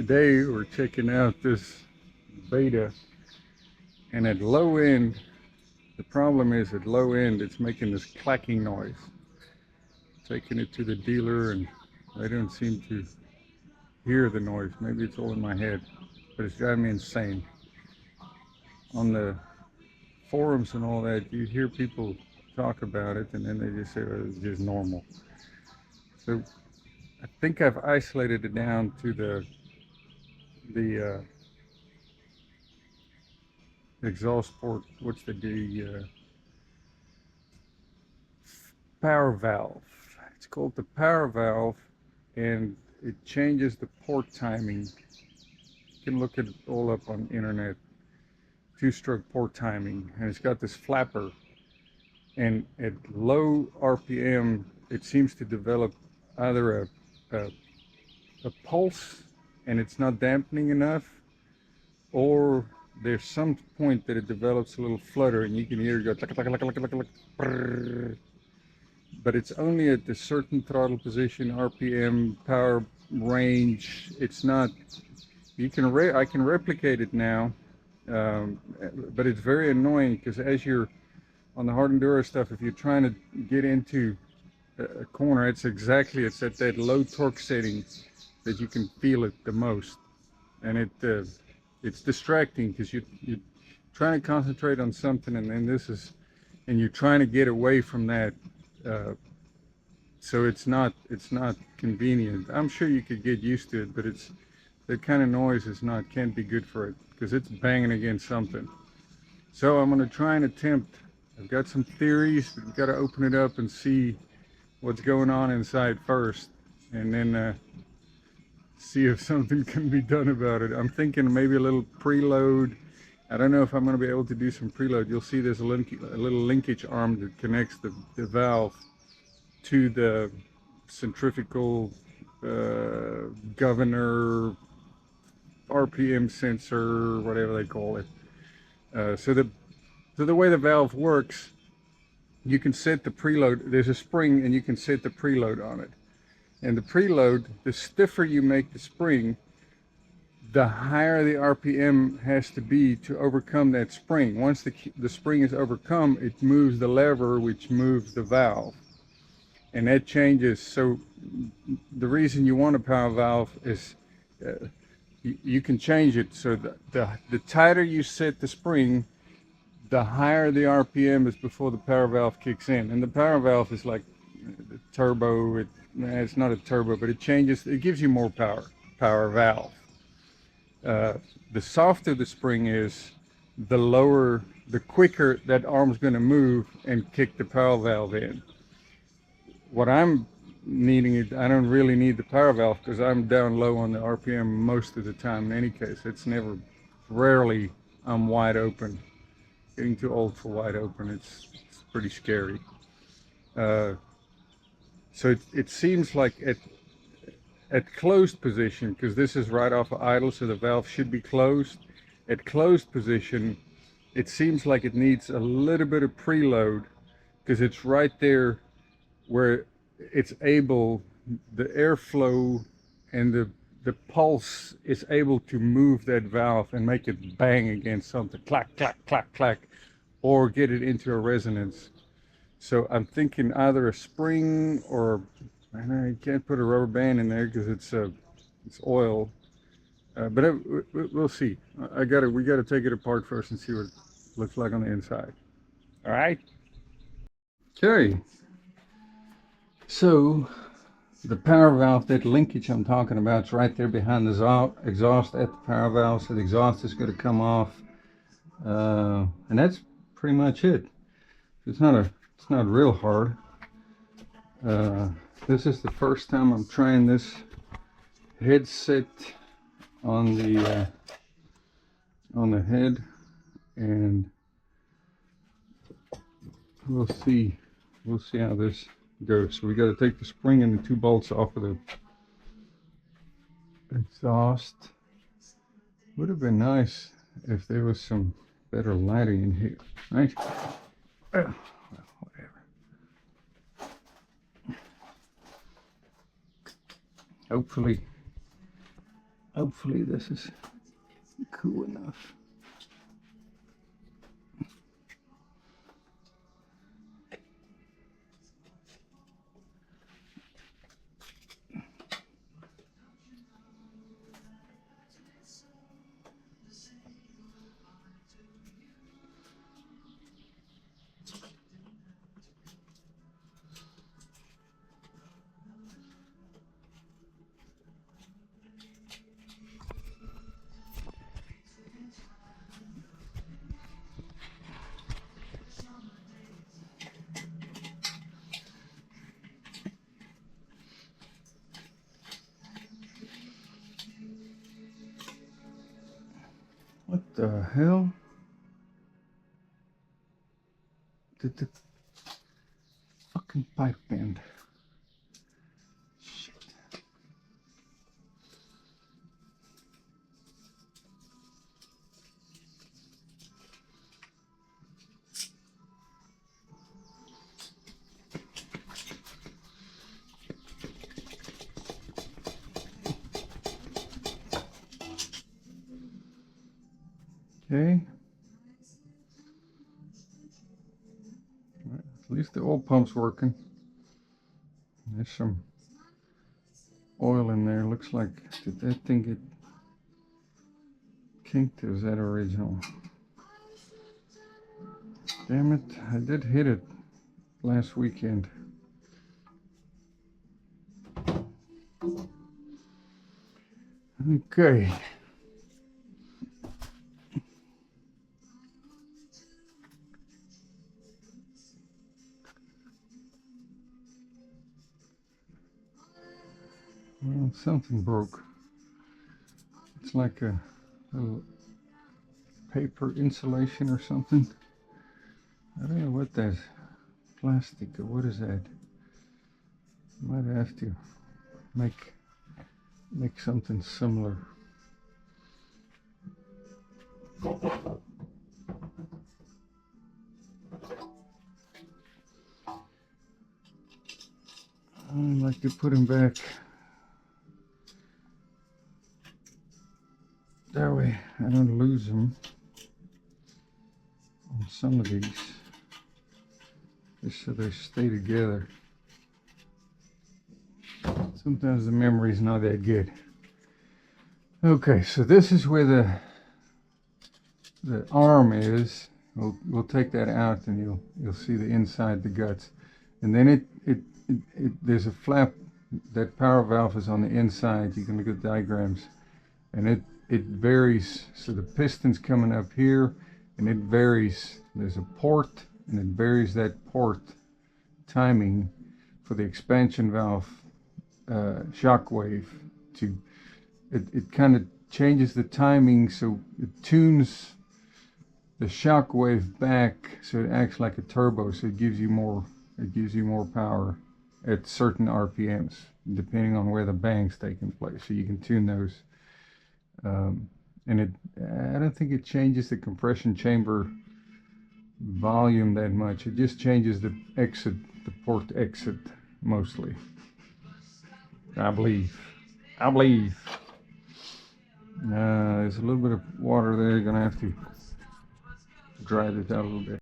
Today we're checking out this beta, and at low end, the problem is at low end it's making this clacking noise. Taking it to the dealer and I don't seem to hear the noise. Maybe it's all in my head, but it's driving me insane. On the forums and all that, you hear people talk about it and then they just say, oh, it's just normal. So I think I've isolated it down to the exhaust port. What's the power valve? It's called the power valve, and it changes the port timing. You can look it all up on the internet. Two-stroke port timing, and it's got this flapper, and at low RPM it seems to develop either a pulse and it's not dampening enough, or there's some point that it develops a little flutter and you can hear it go click, click, click, click, click, click, brrr. But it's only at the certain throttle position, RPM, power range. It's not, I can replicate it now, but it's very annoying because as you're on the hard enduro stuff, if you're trying to get into a corner, it's at that low torque setting that you can feel it the most, and it's distracting because you're trying to concentrate on something, and then and you're trying to get away from that, so it's not convenient. I'm sure you could get used to it, but that kind of noise can't be good for it because it's banging against something. So I'm going to try and attempt. I've got some theories, but we've got to open it up and see what's going on inside first, and then see if something can be done about it. I'm thinking maybe a little preload. I don't know if I'm going to be able to do some preload. You'll see there's a little linkage arm that connects the valve to the centrifugal governor, RPM sensor, whatever they call it. So the way the valve works, you can set the preload. There's a spring and you can set the preload on it. And the preload, the stiffer you make the spring, the higher the RPM has to be to overcome that spring. Once the spring is overcome, it moves the lever, which moves the valve. And that changes. So the reason you want a power valve is you can change it. So the tighter you set the spring, the higher the RPM is before the power valve kicks in. And the power valve is like the turbo. It's not a turbo, but it gives you more power valve. The softer the spring is, the quicker that arm's going to move and kick the power valve in. What I'm needing is, I don't really need the power valve because I'm down low on the RPM most of the time in any case. Rarely I'm wide open. Getting too old for wide open. It's pretty scary. So it seems like at closed position, because this is right off of idle, so the valve should be closed. At closed position, it seems like it needs a little bit of preload because it's right there where it's able, the airflow and the pulse is able to move that valve and make it bang against something, clack, clack, clack, clack, or get it into a resonance. So I'm thinking either a spring or, I can't put a rubber band in there because it's oil, but we'll see. We got to take it apart first and see what it looks like on the inside. All right. Okay. So the power valve, that linkage I'm talking about, is right there behind the exhaust at the power valve. So the exhaust is going to come off, and that's pretty much it. It's not real hard. This is the first time I'm trying this headset on the head, and we'll see how this goes. So we got to take the spring and the two bolts off of the exhaust. Would have been nice if there was some better lighting in here, right? Well, whatever. Hopefully Hopefully this is cool enough. What the hell? Did the fucking pipe bend? Shit. Okay. At least the oil pump's working. There's some oil in there. Looks like, did that thing get kinked? Or is that original? Damn it, I did hit it last weekend. Okay. Well, something broke. It's like a little paper insulation or something. I don't know what that's. Plastic or what is that? Might have to make something similar. I'd like to put them back that way I don't lose them on some of these, just so they stay together. Sometimes the memory's not that good. Okay, so this is where the arm is. We'll take that out and you'll see the inside the guts. And then there's a flap. That power valve is on the inside. You can look at the diagrams, and it varies. So the piston's coming up here, and it varies. There's a port, and it varies that port timing for the expansion valve shock wave. It kind of changes the timing, so it tunes the shock wave back so it acts like a turbo, so it gives you more power at certain RPMs depending on where the bang's taking place. So you can tune those, and I don't think it changes the compression chamber volume that much. It just changes the port exit mostly, I believe. There's a little bit of water there. You're gonna have to dry this out a little bit.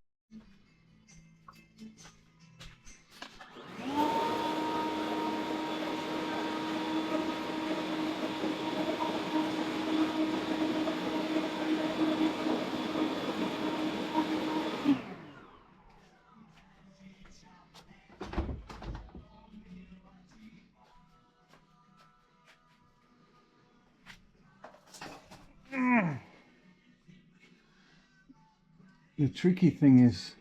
The tricky thing is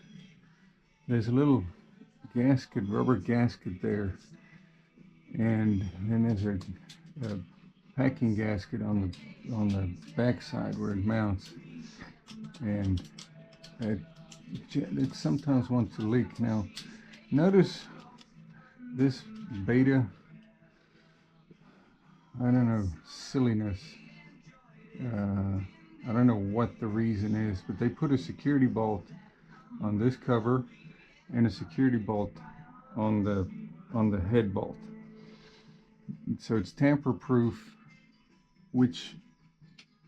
there's a little gasket, rubber gasket there, and then there's a packing gasket on the back side where it mounts, and it sometimes wants to leak. Now notice this beta, I don't know, silliness. I don't know what the reason is, but they put a security bolt on this cover and a security bolt on the head bolt. So it's tamper proof which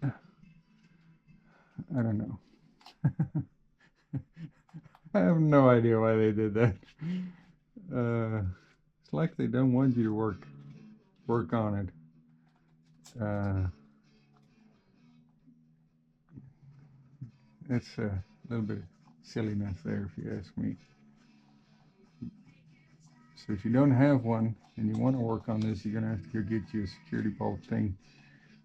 I don't know. I have no idea why they did that. It's like they don't want you to work on it. It's a little bit of silliness there, if you ask me. So if you don't have one and you want to work on this, you're gonna have to go get you a security bolt thing.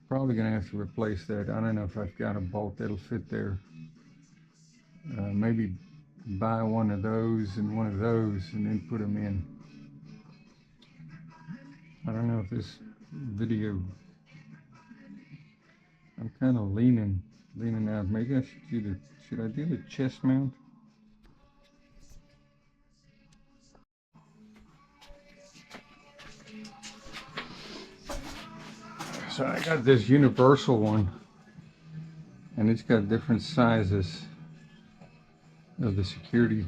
Probably gonna have to replace that. I don't know if I've got a bolt that'll fit there. Maybe buy one of those and one of those and then put them in. I don't know if this video, I'm kind of leaning out. Maybe I should I do the chest mount? So I got this universal one, and it's got different sizes of the security.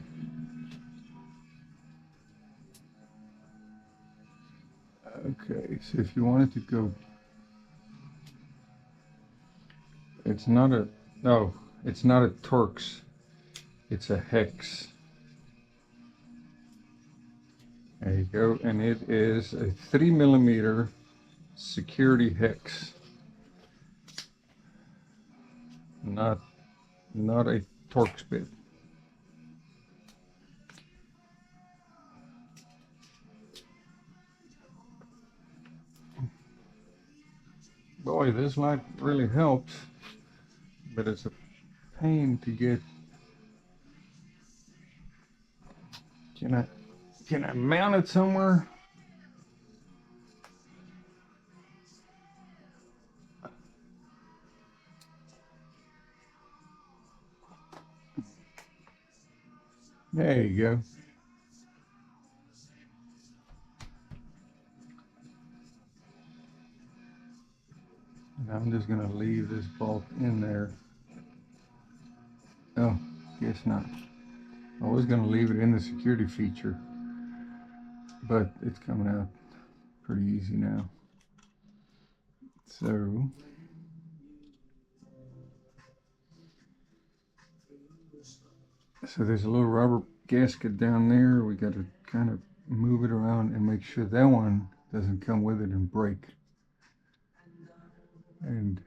Okay, so if you wanted to go, it's not a Torx, it's a hex. There you go, and it is a 3mm security hex, not a Torx bit. Boy, this light really helps, but it's a pain to get. Can I mount it somewhere? There you go. And I'm just going to leave this bolt in there. Oh, guess not. I was going to leave it in the security feature, but it's coming out pretty easy now. So there's a little rubber gasket down there. We got to kind of move it around and make sure that one doesn't come with it and break. And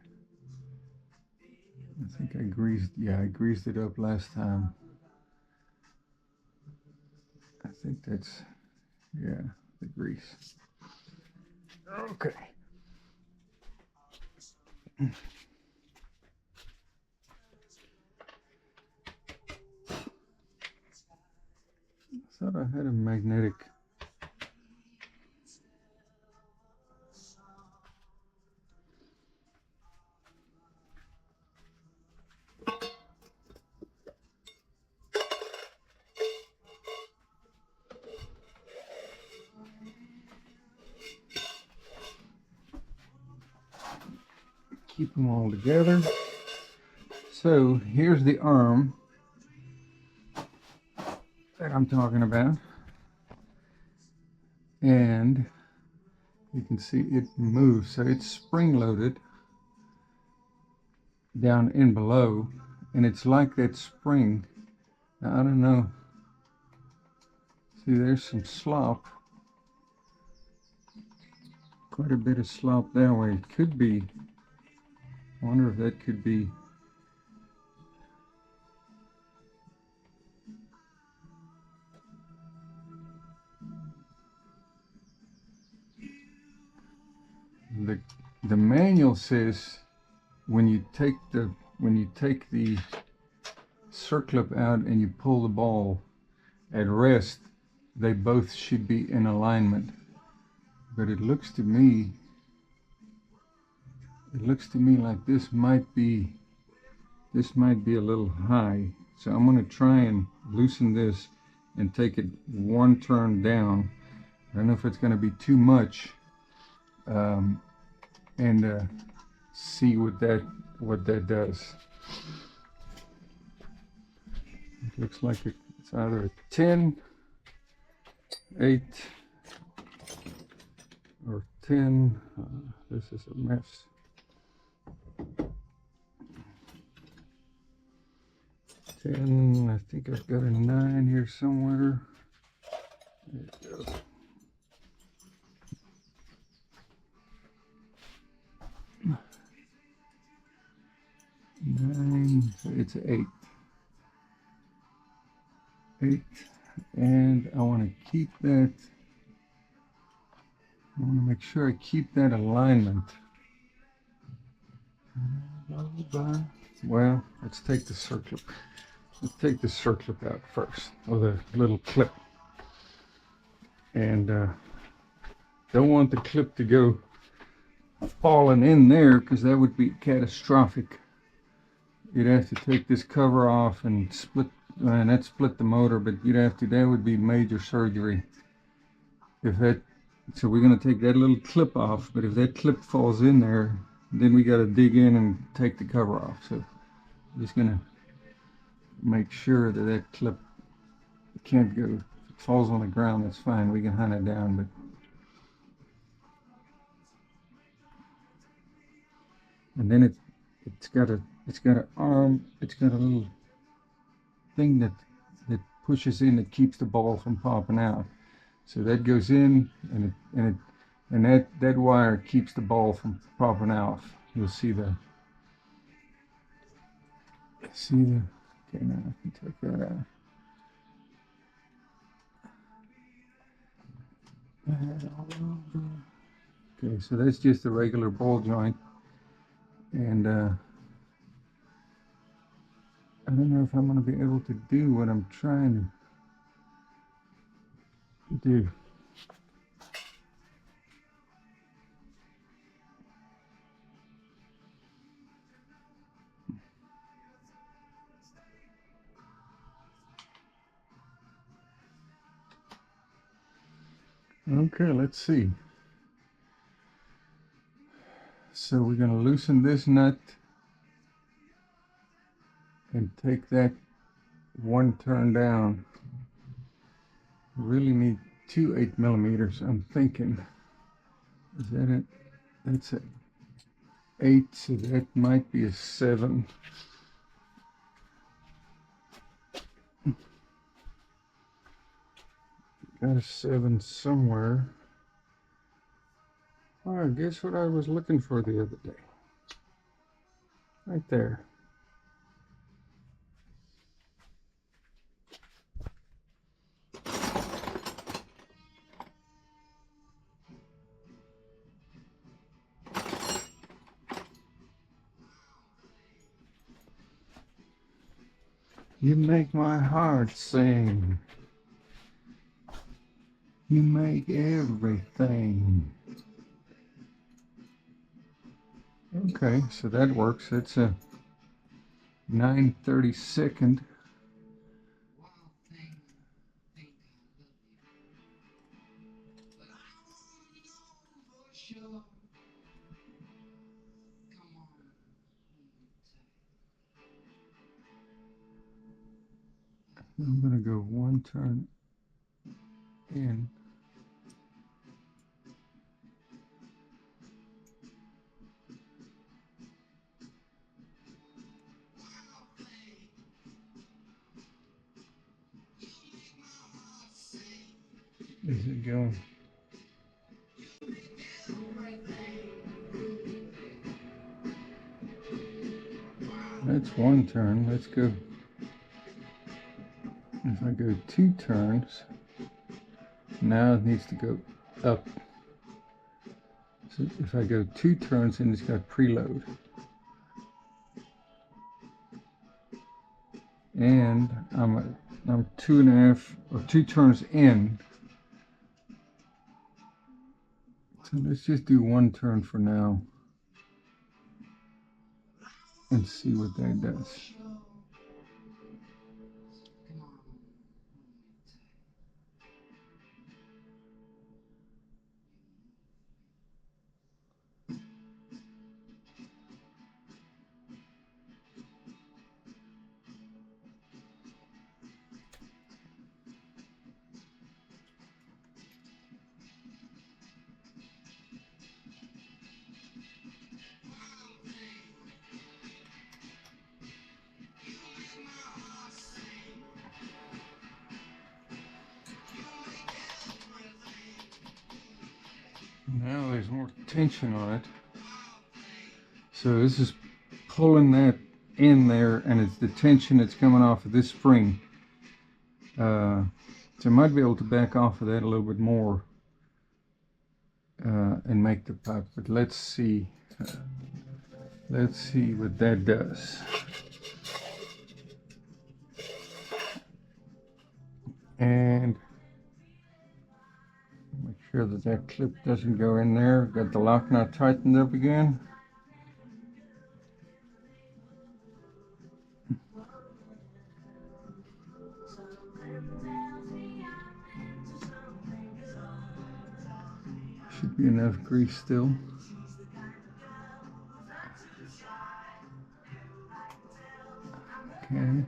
I think I greased it up last time. I think that's, yeah, the grease. Okay. I thought I had a magnetic. Keep them all together. So here's the arm that I'm talking about, and you can see it moves. So it's spring loaded down in below, and it's like that spring. Now I don't know. See, there's some slop, quite a bit of slop that way. It could be, I wonder if that could be the manual says when you take the circlip out and you pull the ball at rest, they both should be in alignment. But it looks to me like this might be a little high. So I'm going to try and loosen this and take it one turn down. I don't know if it's going to be too much, and see what that does. It looks like it's either a 10, 8, or 10. This is a mess. 10, I think I've got a 9 here somewhere. There you go. Nine, so it's 8. 8, and I want to keep that. I want to make sure I keep that alignment. Well, let's take the circlip. Let's take the circlip out first, or the little clip. And don't want the clip to go falling in there, because that would be catastrophic. You'd have to take this cover off and split, and that split the motor, but you'd have to, that would be major surgery. If that, so we're going to take that little clip off, but if that clip falls in there, then we got to dig in and take the cover off. So I'm just going to make sure that that clip can't go. If it falls on the ground, that's fine. We can hunt it down, but and then it's got an arm. It's got a little thing that pushes in, that keeps the ball from popping out. So that goes in, and that wire keeps the ball from popping out. You'll see the okay, now I can take that out. Okay, so that's just a regular ball joint, and I don't know if I'm going to be able to do what I'm trying to do. Okay, let's see. So we're going to loosen this nut and take that one turn down. We really need 2 8mm. I'm thinking, is that it? That's an 8, so that might be a 7. Got a 7 somewhere. Oh, guess what I was looking for the other day? Right there. You make my heart sing. You make everything. Okay, so that works. It's a 9/32. I'm going to go one turn in. Is it going? That's one turn. Let's go. If I go 2 turns, now it needs to go up. So if I go 2 turns, then it's got preload. And I'm 2.5 or 2 turns in. So let's just do 1 turn for now and see what that does. tension on it. So this is pulling that in there, and it's the tension that's coming off of this spring. So I might be able to back off of that a little bit more and make the pipe, but let's see what that does. And make sure that that clip doesn't go in there. Got the lock nut tightened up again. Should be enough grease still. Okay.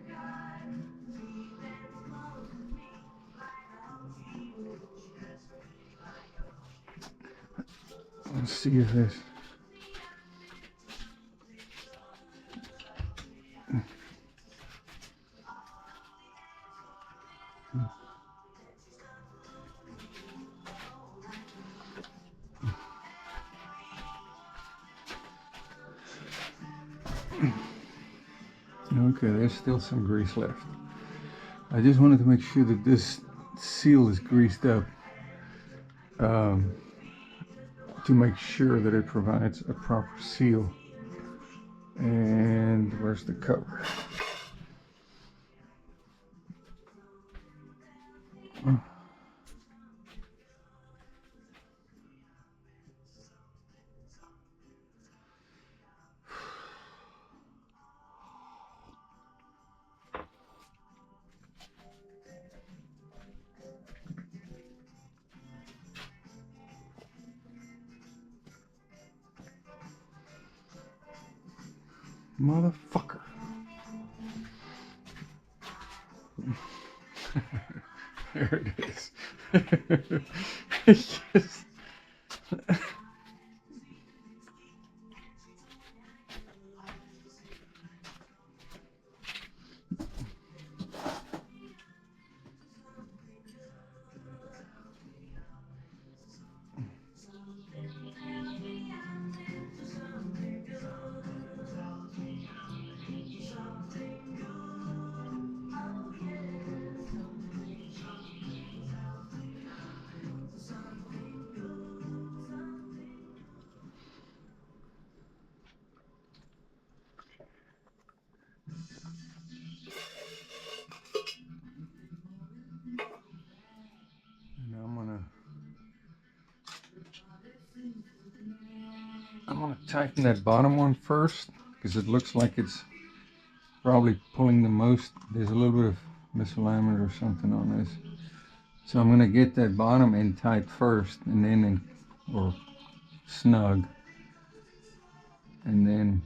Let's see if this. Okay, there's still some grease left. I just wanted to make sure that this seal is greased up to make sure that it provides a proper seal. And where's the cover? Motherfucker. There it is. It's just... I'm gonna tighten that bottom one first because it looks like it's probably pulling the most. There's a little bit of misalignment or something on this. So I'm gonna get that bottom end tight first, and then or snug, and then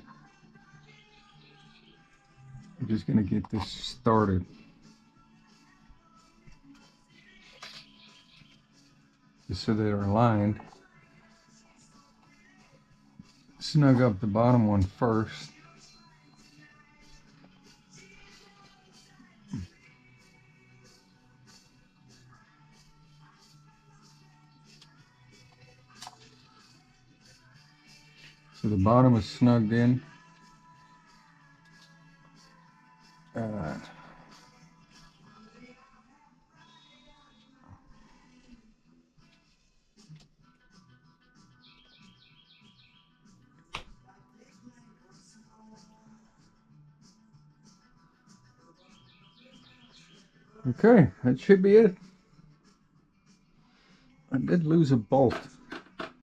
I'm just gonna get this started. Just so they're aligned. Snug up the bottom one first. So the bottom is snugged in. Okay, that should be it. I did lose a bolt.